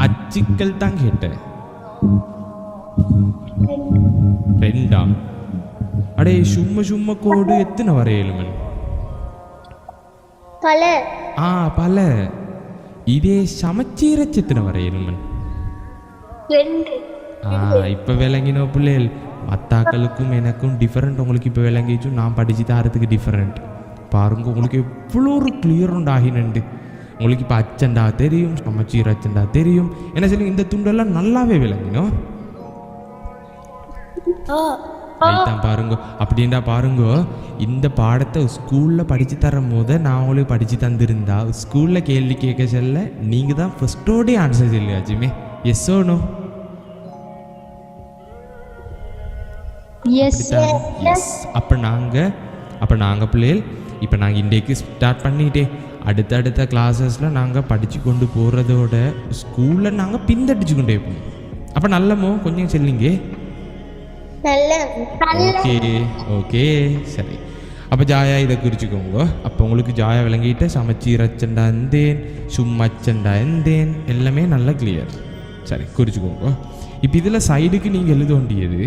அச்சுக்கள் தான் கேட்டேன். 2 அடே சும்மா சும்மா கோடு எத்தனை வரையலுமன்? பல. பல. இதே சமச்சீரச்சு எத்தனை வரையலுமன்? 2. இப்போ விளங்கினோ பிள்ளைகள். மத்தாக்களுக்கும் எனக்கும் டிஃப்ரெண்ட் உங்களுக்கு இப்போ விளங்கிச்சு. நான் படிச்சு தாரத்துக்கு டிஃப்ரெண்ட் பாருங்க. உங்களுக்கு எவ்வளோ ஒரு கிளியர் ஆகினண்டு. உங்களுக்கு இப்போ அச்சண்டா தெரியும், சமச்சீர் அச்சண்டா தெரியும். என்ன சொல்லி இந்த துண்டெல்லாம் நல்லாவே விளங்கினோம். அதுதான் பாருங்க. அப்படின்டா பாருங்க, இந்த பாடத்தை ஸ்கூலில் படித்து தரும் போது நான் உங்களுக்கு படித்து தந்திருந்தா ஸ்கூலில் கேள்வி கேட்க சொல்ல நீங்கள் தான் ஃபஸ்ட்டோடய ஆன்சர் சொல்லியாச்சுமே. Yes or no? எஸ். அப்போ நாங்கள் பிள்ளைகள் இப்போ நாங்கள் இன்றைக்கு ஸ்டார்ட் பண்ணிட்டே அடுத்தடுத்த கிளாஸஸில் நாங்கள் படித்து கொண்டு போகிறதோட ஸ்கூலில் நாங்கள் பிந்தடிச்சு கொண்டே போவோம். அப்போ நல்லமோ கொஞ்சம் சொல்லிங்க. ஓகே சரி. அப்போ ஜாயா இதை குறிச்சிக்கோங்க. அப்போ உங்களுக்கு ஜாயா விளங்கிட்டு சமச்சீரச்சண்டா எந்தேன், சும்மச்சண்டா எந்தேன் எல்லாமே நல்லா கிளியர். சரி குறிச்சிக்கோங்க. இப்போ இதில் சைடுக்கு நீங்கள் எழுத வேண்டியது